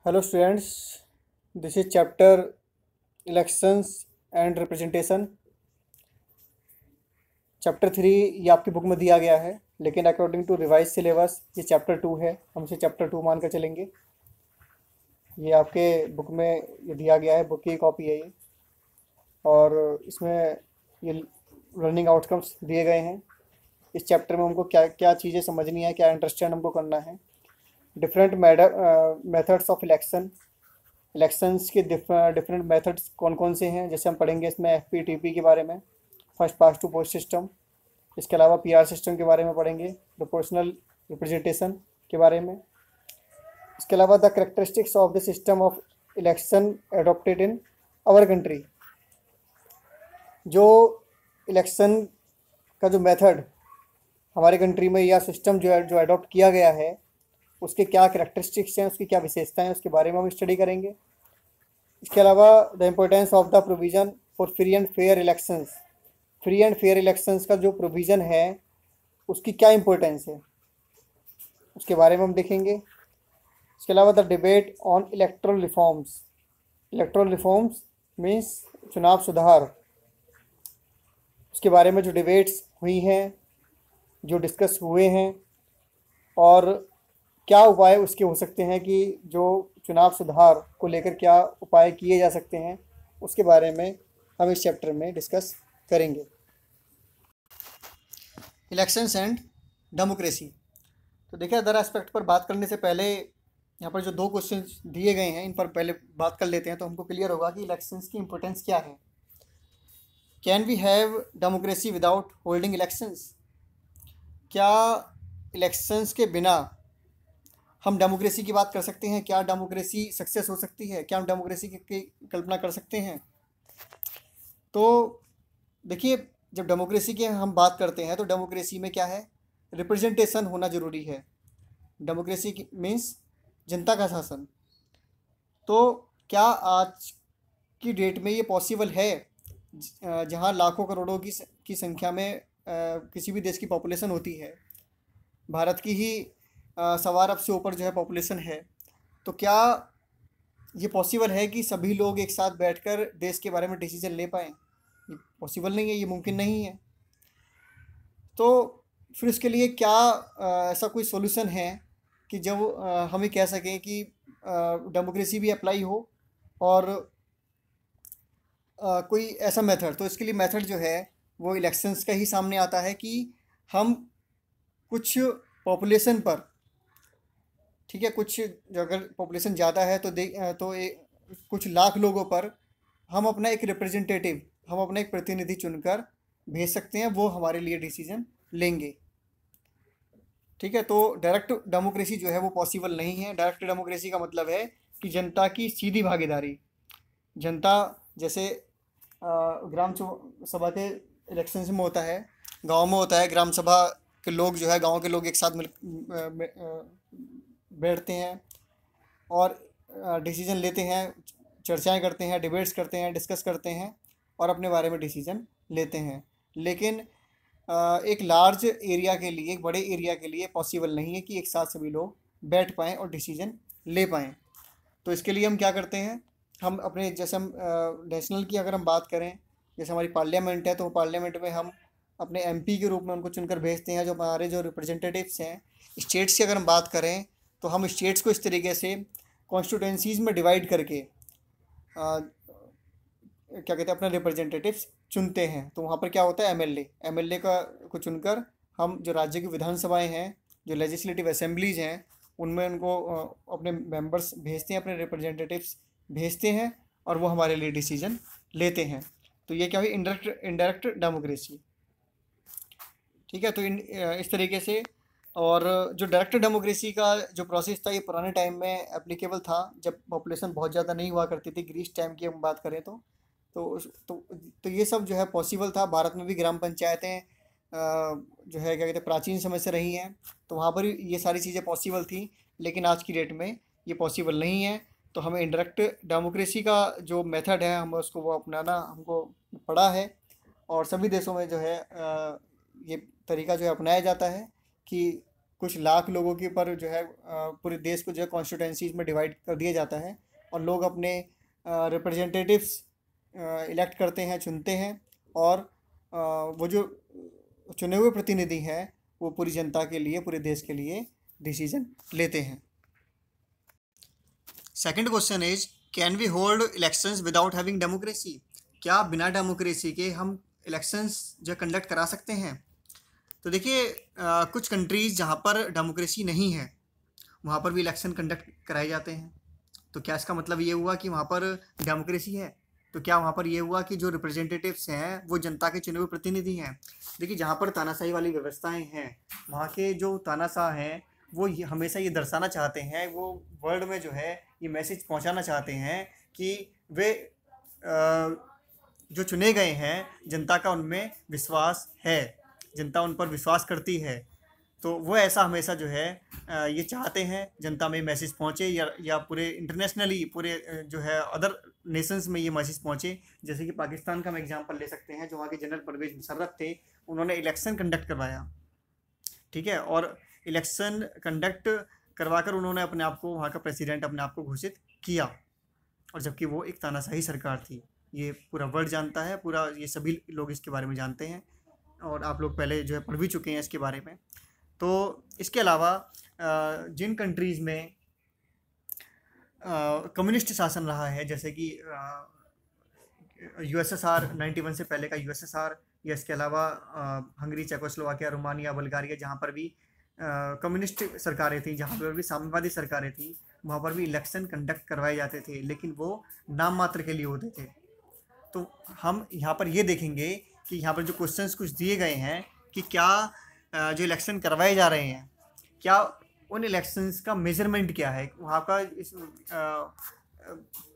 Hello students, this is chapter elections and representation. Chapter 3 ये आपकी book में दिया गया है, लेकिन अकॉर्डिंग टू रिवाइज सिलेबस ये चैप्टर 2 है। हम इसे चैप्टर 2 मान कर चलेंगे। ये आपके बुक में ये दिया गया है, बुक की कॉपी है ये, और इसमें ये लर्निंग आउटकम्स दिए गए हैं। इस चैप्टर में हमको क्या क्या चीज़ें समझनी है, क्या अंडरस्टैंड हमको करना है। डिफरेंट मेथड्स ऑफ इलेक्शंस के डिफरेंट मेथड्स कौन कौन से हैं, जैसे हम पढ़ेंगे इसमें FPTP के बारे में, first past to post system. इसके अलावा PR सिस्टम के बारे में पढ़ेंगे, प्रोपोर्शनल रिप्रेजेंटेशन के बारे में। इसके अलावा the characteristics of the system of election adopted in our country. जो इलेक्शन का जो मेथड हमारे कंट्री में या सिस्टम जो अडॉप्ट किया गया है, उसके क्या करेक्टरिस्टिक्स हैं, उसकी क्या विशेषताएं हैं, उसके बारे में हम स्टडी करेंगे। इसके अलावा the importance of the provision for free and fair elections. Free and fair elections का जो प्रोविज़न है उसकी क्या इम्पोर्टेंस है, उसके बारे में हम देखेंगे। इसके अलावा the debate on electoral reforms. Electoral reforms means चुनाव सुधार, उसके बारे में जो डिबेट्स हुई हैं, जो डिस्कस हुए हैं, और क्या उपाय उसके हो सकते हैं कि जो चुनाव सुधार को लेकर क्या उपाय किए जा सकते हैं, उसके बारे में हम इस चैप्टर में डिस्कस करेंगे। Elections and democracy. तो देखिए, अदर एस्पेक्ट पर बात करने से पहले यहाँ पर जो 2 क्वेश्चन दिए गए हैं इन पर पहले बात कर लेते हैं, तो हमको क्लियर होगा कि इलेक्शंस की इंपॉर्टेंस क्या है। Can we have democracy without holding elections. क्या इलेक्शंस के बिना हम डेमोक्रेसी की बात कर सकते हैं? क्या डेमोक्रेसी सक्सेस हो सकती है? क्या हम डेमोक्रेसी की कल्पना कर सकते हैं? तो देखिए, जब डेमोक्रेसी की हम बात करते हैं तो डेमोक्रेसी में क्या है, रिप्रेजेंटेशन होना ज़रूरी है। डेमोक्रेसी मीन्स जनता का शासन। तो क्या आज की डेट में ये पॉसिबल है, जहाँ लाखों करोड़ों की संख्या में किसी भी देश की पॉपुलेशन होती है, भारत की ही 1.25 अरब से ऊपर जो है पॉपुलेशन है, तो क्या ये पॉसिबल है कि सभी लोग एक साथ बैठकर देश के बारे में डिसीजन ले पाएँ? ये पॉसिबल नहीं है, ये मुमकिन नहीं है। तो फिर उसके लिए क्या ऐसा कोई सॉल्यूशन है कि जब हम ये कह सकें कि डेमोक्रेसी भी अप्लाई हो, और कोई ऐसा मेथड, तो इसके लिए मेथड जो है वो इलेक्शंस का ही सामने आता है कि हम कुछ पॉपुलेशन पर, ठीक है, कुछ जो अगर पॉपुलेशन ज़्यादा है तो कुछ लाख लोगों पर हम अपना एक रिप्रेजेंटेटिव, हम अपना एक प्रतिनिधि चुनकर भेज सकते हैं, वो हमारे लिए डिसीजन लेंगे। ठीक है, तो डायरेक्ट डेमोक्रेसी जो है वो पॉसिबल नहीं है। डायरेक्ट डेमोक्रेसी का मतलब है कि जनता की सीधी भागीदारी। जनता जैसे ग्राम सभा के इलेक्शन में होता है, गांव में होता है, ग्राम सभा के लोग जो है, गांव के लोग एक साथ बैठते हैं और डिसीजन लेते हैं, चर्चाएं करते हैं, डिबेट्स करते हैं, डिस्कस करते हैं और अपने बारे में डिसीजन लेते हैं। लेकिन एक लार्ज एरिया के लिए, एक बड़े एरिया के लिए पॉसिबल नहीं है कि एक साथ सभी लोग बैठ पाएँ और डिसीजन ले पाएँ। तो इसके लिए हम क्या करते हैं, हम अपने, जैसे हम नेशनल की अगर हम बात करें, जैसे हमारी पार्लियामेंट है, तो पार्लियामेंट में हम अपने MP के रूप में उनको चुनकर भेजते हैं, जो हमारे जो रिप्रेजेंटेटिव्स हैं। स्टेट्स की अगर हम बात करें तो हम स्टेट्स को इस तरीके से कॉन्स्टिट्यूंसीज़ में डिवाइड करके क्या कहते हैं, अपने रिप्रेजेंटेटिव्स चुनते हैं। तो वहाँ पर क्या होता है, MLA का को चुनकर हम जो राज्य की विधानसभाएं हैं, जो लेजिस्लेटिव असेंबलीज हैं, उनमें उनको अपने मेंबर्स भेजते हैं, अपने रिप्रेजेंटेटिव्स भेजते हैं, और वो हमारे लिए डिसीजन लेते हैं। तो ये क्या हुई, इनडायरेक्ट डेमोक्रेसी। ठीक है, तो इस तरीके से। और जो डायरेक्ट डेमोक्रेसी का जो प्रोसेस था, ये पुराने टाइम में एप्लीकेबल था, जब पॉपुलेशन बहुत ज़्यादा नहीं हुआ करती थी। ग्रीस टाइम की हम बात करें तो ये सब जो है पॉसिबल था। भारत में भी ग्राम पंचायतें जो है क्या कहते हैं, प्राचीन समय से रही हैं, तो वहाँ पर ये सारी चीज़ें पॉसिबल थी। लेकिन आज की डेट में ये पॉसिबल नहीं है। तो हमें इनडायरेक्ट डेमोक्रेसी का जो मेथड है, हम उसको वो अपनाना हमको पड़ा है, और सभी देशों में जो है ये तरीका जो है अपनाया जाता है कि कुछ लाख लोगों के पर जो है पूरे देश को जो है कॉन्स्टिट्यूंसीज में डिवाइड कर दिया जाता है और लोग अपने रिप्रेजेंटेटिव्स इलेक्ट करते हैं, चुनते हैं, और वो जो चुने हुए प्रतिनिधि हैं वो पूरी जनता के लिए, पूरे देश के लिए डिसीजन लेते हैं। Second question is, can we hold elections without having democracy? क्या बिना डेमोक्रेसी के हम इलेक्शंस जो कंडक्ट करा सकते हैं? तो देखिए, कुछ कंट्रीज़ जहाँ पर डेमोक्रेसी नहीं है वहाँ पर भी इलेक्शन कंडक्ट कराए जाते हैं। तो क्या इसका मतलब ये हुआ कि वहाँ पर डेमोक्रेसी है? तो क्या वहाँ पर ये हुआ कि जो रिप्रेजेंटेटिव्स हैं वो जनता के चुने हुए प्रतिनिधि हैं? देखिए, जहाँ पर तानाशाही वाली व्यवस्थाएं हैं वहाँ के जो तानाशाह हैं वो हमेशा ये दर्शाना चाहते हैं, वो वर्ल्ड में जो है ये मैसेज पहुँचाना चाहते हैं कि वे जो चुने गए हैं जनता का उनमें विश्वास है, जनता उन पर विश्वास करती है। तो वो ऐसा हमेशा जो है ये चाहते हैं जनता में मैसेज पहुँचे, या पूरे इंटरनेशनली, पूरे जो है अदर नेशंस में ये मैसेज पहुँचे। जैसे कि पाकिस्तान का हम एग्जांपल ले सकते हैं, जो वहाँ के जनरल परवेज मुशर्रफ थे, उन्होंने इलेक्शन कंडक्ट करवाया, ठीक है, और इलेक्शन कंडक्ट करवाकर उन्होंने अपने आप को वहाँ का प्रेसिडेंट अपने आप को घोषित किया, और जबकि वो एक तानाशाही सरकार थी। ये पूरा वर्ल्ड जानता है, पूरा ये सभी लोग इसके बारे में जानते हैं, और आप लोग पहले जो है पढ़ भी चुके हैं इसके बारे में। तो इसके अलावा जिन कंट्रीज़ में कम्युनिस्ट शासन रहा है, जैसे कि यूएसएसआर 91 से पहले का यूएसएसआर, या इसके अलावा हंगरी, चेकोस्लोवाकिया, रोमानिया, बुल्गारिया, जहाँ पर भी कम्युनिस्ट सरकारें थी, जहाँ पर भी साम्यवादी सरकारें थी, वहाँ पर भी इलेक्शन कंडक्ट करवाए जाते थे, लेकिन वो नाम मात्र के लिए होते थे। तो हम यहाँ पर ये देखेंगे कि यहाँ पर जो क्वेश्चंस कुछ दिए गए हैं कि क्या जो इलेक्शन करवाए जा रहे हैं, क्या उन इलेक्शंस का मेजरमेंट क्या है, वहाँ का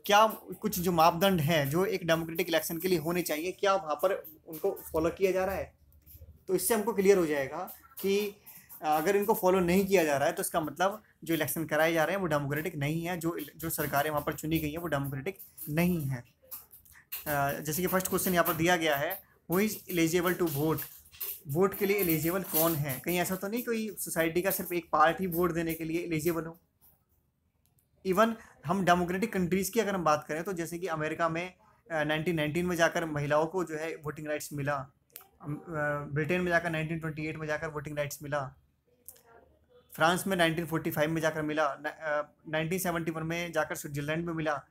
क्या कुछ जो मापदंड हैं जो एक डेमोक्रेटिक इलेक्शन के लिए होने चाहिए, क्या वहाँ पर उनको फॉलो किया जा रहा है? तो इससे हमको क्लियर हो जाएगा कि अगर इनको फॉलो नहीं किया जा रहा है तो इसका मतलब जो इलेक्शन कराए जा रहे हैं वो डेमोक्रेटिक नहीं है, जो सरकारें वहाँ पर चुनी गई हैं वो डेमोक्रेटिक नहीं है। जैसे कि फर्स्ट क्वेश्चन यहाँ पर दिया गया है, who is eligible to vote? Vote के लिए एलिजिबल कौन है? कहीं ऐसा तो नहीं कोई सोसाइटी का सिर्फ एक पार्ट ही वोट देने के लिए एलिजिबल हो? इवन हम डेमोक्रेटिक कंट्रीज़ की अगर हम बात करें तो जैसे कि अमेरिका में 1919 में जाकर महिलाओं को जो है वोटिंग राइट्स मिला, ब्रिटेन में जाकर 1928 में जाकर वोटिंग राइट्स मिला, फ्रांस में 1945 में जाकर मिला, 1971 में जाकर स्विट्जरलैंड में मिला।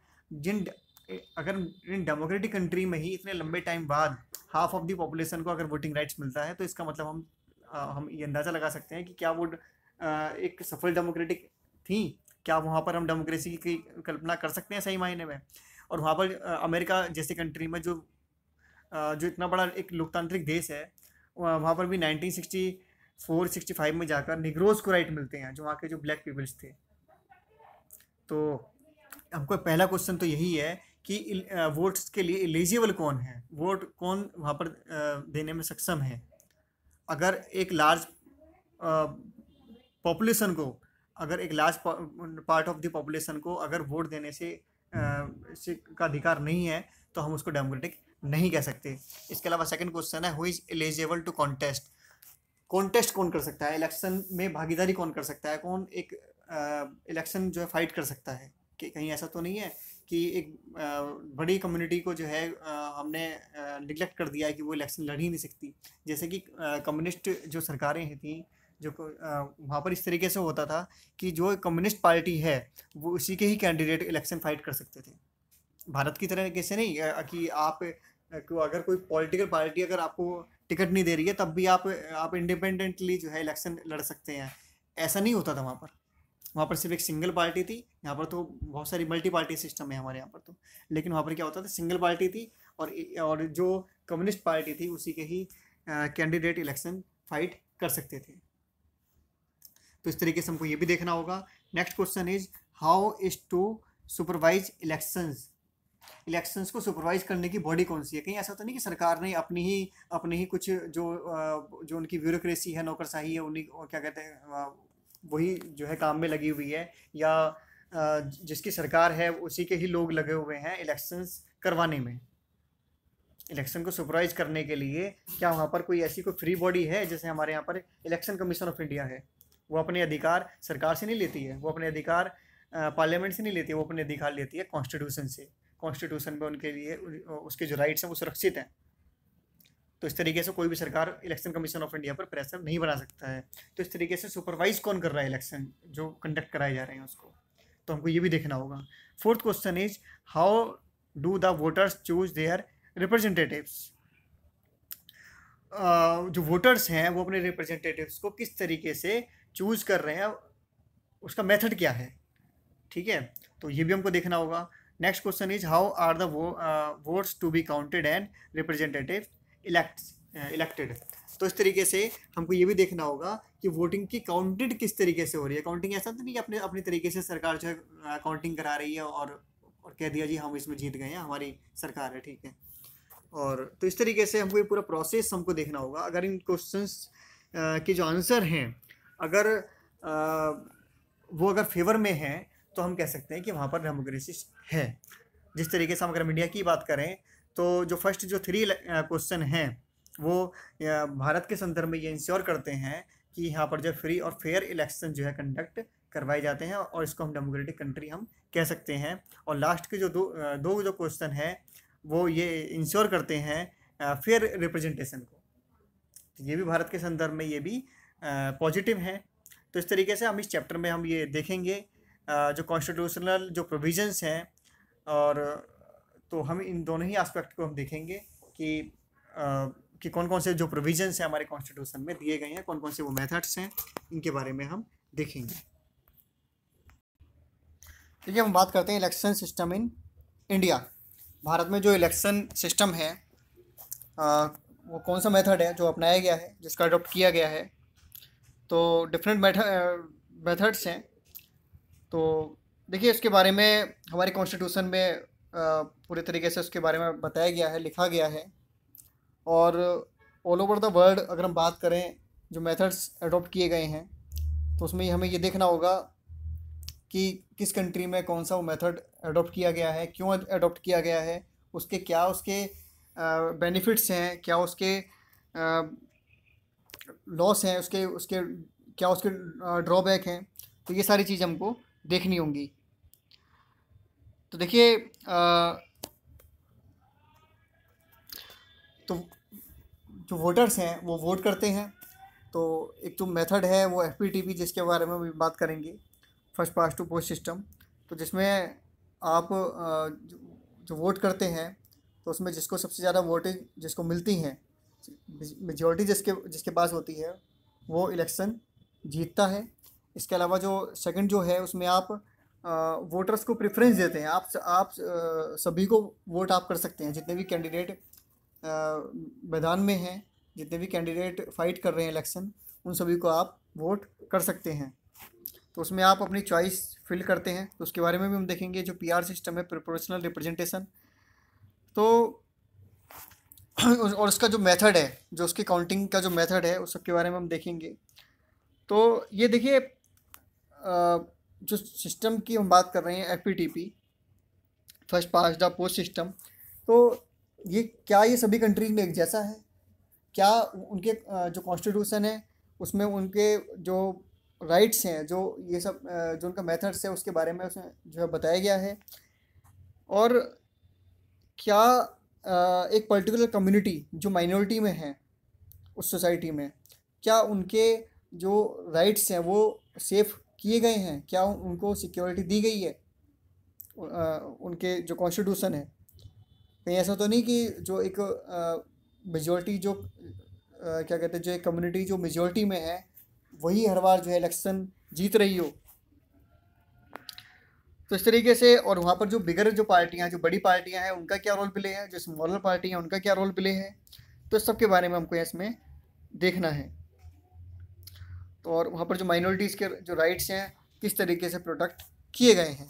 अगर इन डेमोक्रेटिक कंट्री में ही इतने लंबे टाइम बाद हाफ ऑफ द पॉपुलेशन को अगर वोटिंग राइट्स मिलता है, तो इसका मतलब हम ये अंदाज़ा लगा सकते हैं कि क्या वो एक सफल डेमोक्रेटिक थी, क्या वहाँ पर हम डेमोक्रेसी की कल्पना कर सकते हैं सही मायने में। और वहाँ पर अमेरिका जैसे कंट्री में जो इतना बड़ा एक लोकतांत्रिक देश है, वहाँ पर भी 1964-65 में जाकर निग्रोज को राइट मिलते हैं, जो वहाँ के जो ब्लैक पीपल्स थे। तो हमको पहला क्वेश्चन तो यही है कि वोट्स के लिए एलिजिबल कौन है, वोट कौन वहाँ पर देने में सक्षम है। अगर एक लार्ज पॉपुलेशन को, अगर एक large part of the population को अगर वोट देने से का अधिकार नहीं है तो हम उसको डेमोक्रेटिक नहीं कह सकते। इसके अलावा सेकंड क्वेश्चन है, who is eligible to contest? Contest कौन कर सकता है, इलेक्शन में भागीदारी कौन कर सकता है, कौन एक इलेक्शन जो है फाइट कर सकता है? कि कहीं ऐसा तो नहीं है कि एक बड़ी कम्युनिटी को जो है हमने निगलेक्ट कर दिया है कि वो इलेक्शन लड़ ही नहीं सकती। जैसे कि कम्युनिस्ट जो सरकारें थी, जो वहाँ पर इस तरीके से होता था कि जो कम्युनिस्ट पार्टी है वो उसी के ही कैंडिडेट इलेक्शन फाइट कर सकते थे। भारत की तरह कैसे नहीं कि आप अगर कोई पॉलिटिकल पार्टी अगर आपको टिकट नहीं दे रही है तब भी आप इंडिपेंडेंटली जो है इलेक्शन लड़ सकते हैं, ऐसा नहीं होता था वहाँ पर। वहाँ पर सिर्फ एक सिंगल पार्टी थी, यहाँ पर तो बहुत सारी मल्टी पार्टी सिस्टम है हमारे यहाँ पर तो, लेकिन वहाँ पर क्या होता था, सिंगल पार्टी थी और जो कम्युनिस्ट पार्टी थी उसी के ही कैंडिडेट इलेक्शन फाइट कर सकते थे। तो इस तरीके से हमको ये भी देखना होगा। Next question is, how is to supervise elections को सुपरवाइज करने की बॉडी कौन सी है? कहीं ऐसा तो नहीं कि सरकार ने अपनी ही कुछ जो उनकी ब्यूरोक्रेसी है, नौकरशाही है, उन्हीं क्या कहते हैं, वही जो है काम में लगी हुई है, या जिसकी सरकार है उसी के ही लोग लगे हुए हैं इलेक्शंस करवाने में। इलेक्शन को सुपरवाइज करने के लिए क्या वहाँ पर कोई ऐसी कोई फ्री बॉडी है? जैसे हमारे यहाँ पर इलेक्शन कमीशन ऑफ इंडिया है, वो अपने अधिकार सरकार से नहीं लेती है, वो अपने अधिकार पार्लियामेंट से नहीं लेती है, वो अपने अधिकार लेती है कॉन्स्टिट्यूशन से। कॉन्स्टिट्यूशन में उनके लिए उसके जो राइट्स हैं वो सुरक्षित हैं। तो इस तरीके से कोई भी सरकार इलेक्शन कमीशन ऑफ इंडिया पर प्रेशर नहीं बना सकता है। तो इस तरीके से सुपरवाइज कौन कर रहा है इलेक्शन जो कंडक्ट कराए जा रहे हैं उसको, तो हमको ये भी देखना होगा। Fourth question is how do the voters choose there representatives. जो वोटर्स हैं वो अपने रिप्रेजेंटेटिव्स को किस तरीके से चूज कर रहे हैं, उसका मेथड क्या है, ठीक है, तो ये भी हमको देखना होगा। Next question is how are the votes to be counted and representative elected. तो इस तरीके से हमको ये भी देखना होगा कि वोटिंग की काउंटेड किस तरीके से हो रही है। काउंटिंग ऐसा तो नहीं कि अपने अपनी तरीके से सरकार जो है काउंटिंग करा रही है और कह दिया जी हम इसमें जीत गए हैं, हमारी सरकार है, ठीक है। और तो इस तरीके से हमको ये पूरा प्रोसेस हमको देखना होगा। अगर इन क्वेश्चंस के जो आंसर हैं अगर वो अगर फेवर में हैं तो हम कह सकते हैं कि वहाँ पर डेमोक्रेसी है। जिस तरीके से हम अगर मीडिया की बात करें तो जो फर्स्ट जो 3 क्वेश्चन हैं वो भारत के संदर्भ में ये इंश्योर करते हैं कि यहाँ पर जो फ्री और फेयर इलेक्शन जो है कंडक्ट करवाए जाते हैं और इसको हम डेमोक्रेटिक कंट्री हम कह सकते हैं। और लास्ट के जो दो जो क्वेश्चन है वो ये इंश्योर करते हैं फेयर रिप्रेजेंटेशन को। तो ये भी भारत के संदर्भ में ये भी पॉजिटिव है। तो इस तरीके से हम इस चैप्टर में हम ये देखेंगे जो कॉन्स्टिट्यूशनल जो प्रोविजंस हैं, और तो हम इन दोनों ही एस्पेक्ट को हम देखेंगे कि कौन कौन से जो प्रोविजंस हैं हमारे कॉन्स्टिट्यूशन में दिए गए हैं, कौन कौन से वो मेथड्स हैं, इनके बारे में हम देखेंगे। देखिए हम बात करते हैं election system in India. Bharat में जो इलेक्शन सिस्टम है वो कौन सा मेथड है जो अपनाया गया है, जिसका अडॉप्ट किया गया है। तो डिफरेंट मेथड्स हैं। तो देखिए इसके बारे में हमारे कॉन्स्टिट्यूशन में पूरे तरीके से उसके बारे में बताया गया है, लिखा गया है। और ऑल ओवर द वर्ल्ड अगर हम बात करें जो मेथड्स अडॉप्ट किए गए हैं तो उसमें हमें ये देखना होगा कि किस कंट्री में कौन सा वो मेथड अडॉप्ट किया गया है, क्यों अडॉप्ट किया गया है, उसके क्या उसके बेनिफिट्स हैं, क्या उसके लॉस हैं, उसके उसके क्या उसके ड्रॉबैक हैं। तो ये सारी चीज़ हमको देखनी होंगी। तो देखिए तो जो वोटर्स हैं वो वोट करते हैं। तो एक जो मेथड है वो FPTP जिसके बारे में भी बात करेंगे, first past to post system. तो जिसमें आप जो वोट करते हैं तो उसमें जिसको सबसे ज़्यादा वोटेज जिसको मिलती हैं, मेजॉरिटी जिसके पास होती है वो इलेक्शन जीतता है। इसके अलावा जो सेकंड जो है उसमें आप वोटर्स को प्रेफरेंस देते हैं। आप सभी को वोट आप कर सकते हैं, जितने भी कैंडिडेट मैदान में हैं, जितने भी कैंडिडेट फाइट कर रहे हैं इलेक्शन, उन सभी को आप वोट कर सकते हैं। तो उसमें आप अपनी चॉइस फिल करते हैं। तो उसके बारे में भी हम देखेंगे। जो PR सिस्टम है, प्रोपोर्शनल रिप्रेजेंटेशन, तो और उसका जो मेथड है, जो उसकी काउंटिंग का जो मेथड है, उस सब के बारे में हम देखेंगे। तो ये देखिए जो सिस्टम की हम बात कर रहे हैं FPTP, first past the post system, तो ये क्या ये सभी कंट्रीज में एक जैसा है? क्या उनके जो कॉन्स्टिट्यूशन है उसमें उनके जो राइट्स हैं, जो ये सब जो उनका मेथड्स है उसके बारे में उसमें जो है बताया गया है? और क्या एक पर्टिकुलर कम्युनिटी जो माइनॉरिटी में है उस सोसाइटी में, क्या उनके जो राइट्स हैं वो सेफ किए गए हैं? क्या उनको सिक्योरिटी दी गई है उनके जो कॉन्स्टिट्यूशन है? कहीं ऐसा तो नहीं कि जो एक मेजॉरिटी जो क्या कहते हैं, जो एक कम्युनिटी जो मेजॉरिटी में है वही हर बार जो है इलेक्शन जीत रही हो। तो इस तरीके से, और वहाँ पर जो बिगर जो पार्टियाँ, जो बड़ी पार्टियाँ हैं, उनका क्या रोल प्ले है, जो स्मॉलर पार्टी हैं उनका क्या रोल प्ले है। तो इस सब के बारे में हमको इसमें देखना है। तो और वहाँ पर जो माइनॉरिटीज़ के जो राइट्स हैं किस तरीके से प्रोटेक्ट किए गए हैं,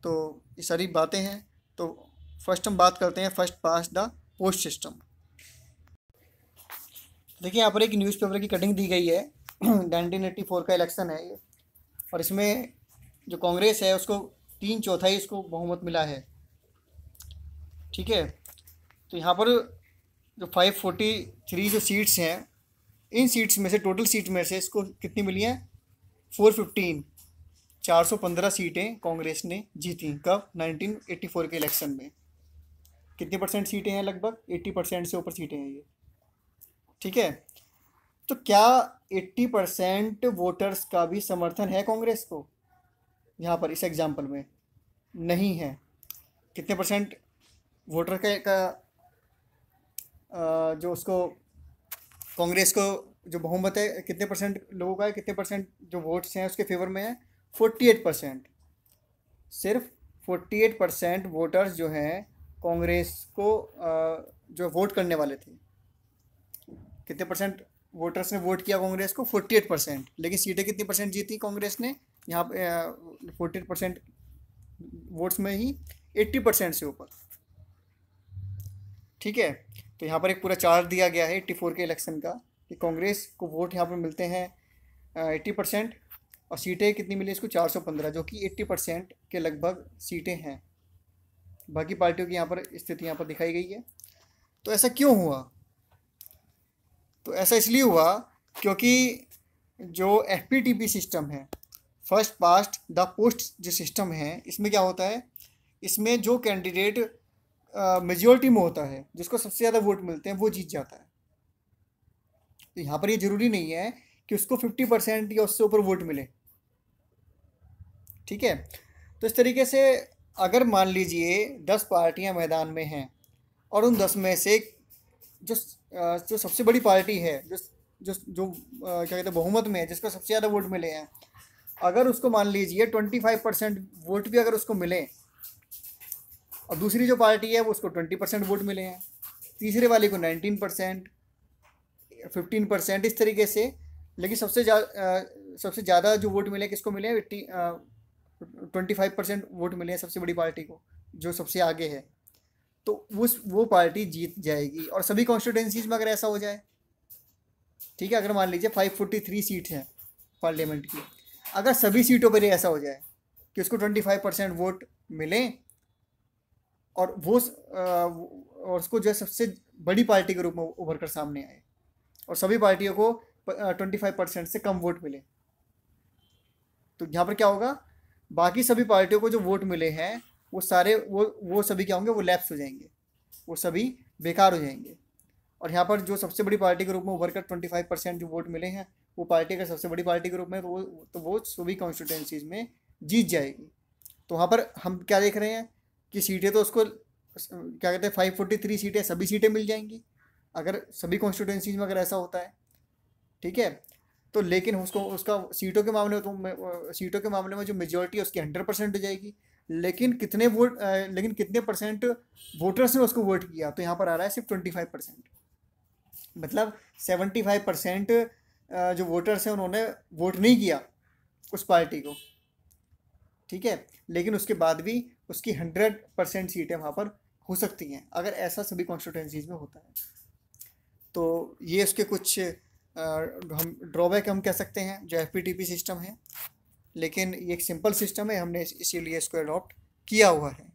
तो ये सारी बातें हैं। तो फर्स्ट हम बात करते हैं first past the post system. देखिए यहाँ पर एक न्यूज़पेपर की कटिंग दी गई है 1984 का इलेक्शन है ये, और इसमें जो कांग्रेस है उसको 3/4 इसको बहुमत मिला है, ठीक है। तो यहाँ पर जो 543 जो सीट्स हैं, इन सीट्स में से टोटल सीट में से इसको कितनी मिली हैं? 415 415 सीटें कांग्रेस ने जीती। कब? 1984 के इलेक्शन में। कितनी परसेंट सीटें हैं? लगभग 80% से ऊपर सीटें हैं ये। ठीक है, तो क्या 80% वोटर्स का भी समर्थन है कांग्रेस को यहाँ पर इस एग्जाम्पल में? नहीं है। कितने परसेंट वोटर का जो उसको कांग्रेस को जो बहुमत है, कितने परसेंट लोगों का है, कितने परसेंट जो वोट्स हैं उसके फेवर में है? 48%। सिर्फ 48% वोटर्स जो हैं कांग्रेस को जो वोट करने वाले थे। कितने परसेंट वोटर्स ने वोट किया कांग्रेस को? 48%। लेकिन सीटें कितनी परसेंट जीती कांग्रेस ने यहाँ पे? 48% वोट्स में ही 80% से ऊपर। ठीक है, तो यहाँ पर एक पूरा चार्ट दिया गया है 84 के इलेक्शन का कि कांग्रेस को वोट यहाँ पर मिलते हैं 80%, और सीटें कितनी मिली इसको? 415, जो कि 80% के लगभग सीटें हैं। बाकी पार्टियों की यहाँ पर स्थिति यहाँ पर दिखाई गई है। तो ऐसा क्यों हुआ? तो ऐसा इसलिए हुआ क्योंकि जो FPTP सिस्टम है, फर्स्ट पास्ट द पोस्ट जो सिस्टम है, इसमें क्या होता है, इसमें जो कैंडिडेट मेजॉरिटी में होता है, जिसको सबसे ज़्यादा वोट मिलते हैं, वो जीत जाता है। तो यहाँ पर ये ज़रूरी नहीं है कि उसको 50% या उससे ऊपर वोट मिले। ठीक है, तो इस तरीके से अगर मान लीजिए 10 पार्टियां मैदान में हैं और उन 10 में से जो सबसे बड़ी पार्टी है, जो जो जो क्या कहते हैं बहुमत में है, जिसको सबसे ज़्यादा वोट मिले हैं, अगर उसको मान लीजिए 25% वोट भी अगर उसको मिले, और दूसरी जो पार्टी है वो उसको 20% वोट मिले हैं, तीसरे वाले को 19%, 15%, इस तरीके से। लेकिन सबसे ज़्यादा जो वोट मिले किसको मिले हैं? 25% वोट मिले हैं सबसे बड़ी पार्टी को, जो सबसे आगे है। तो वो पार्टी जीत जाएगी। और सभी कॉन्स्टिट्यूंसीज में अगर ऐसा हो जाए, ठीक है, अगर मान लीजिए 543 सीट हैं पार्लियामेंट की, अगर सभी सीटों पर ऐसा हो जाए कि उसको 25% वोट मिले और और उसको जो है सबसे बड़ी पार्टी के रूप में उभर कर सामने आए, और सभी पार्टियों को 25% से कम वोट मिले, तो यहाँ पर क्या होगा? बाकी सभी पार्टियों को जो वोट मिले हैं वो सारे वो सभी क्या होंगे? वो लैप्स हो जाएंगे, वो सभी बेकार हो जाएंगे। और यहाँ पर जो सबसे बड़ी पार्टी के रूप में उभर कर 25% जो वोट मिले हैं, वो पार्टी अगर सबसे बड़ी पार्टी के रूप में, तो वो सभी कॉन्स्टिट्यूंसीज में जीत जाएगी। तो वहाँ पर हम क्या देख रहे हैं कि सीटें तो उसको क्या कहते हैं 543 सीटें, सभी सीटें मिल जाएंगी अगर सभी कॉन्स्टिट्यूंसीज में अगर ऐसा होता है। ठीक है, तो लेकिन उसका सीटों के मामले में जो मेजॉरिटी है उसकी 100% हो जाएगी। लेकिन कितने परसेंट वोटर्स ने उसको वोट किया? तो यहाँ पर आ रहा है सिर्फ 25%। मतलब 75% जो वोटर्स हैं उन्होंने वोट नहीं किया उस पार्टी को। ठीक है, लेकिन उसके बाद भी उसकी 100% सीटें वहाँ पर हो सकती हैं अगर ऐसा सभी कॉन्स्टिट्यूंसीज में होता है। तो ये उसके कुछ हम ड्रॉबैक हम कह सकते हैं जो FPTP सिस्टम है, लेकिन ये एक सिंपल सिस्टम है, हमने इसीलिए इसको अडॉप्ट किया हुआ है।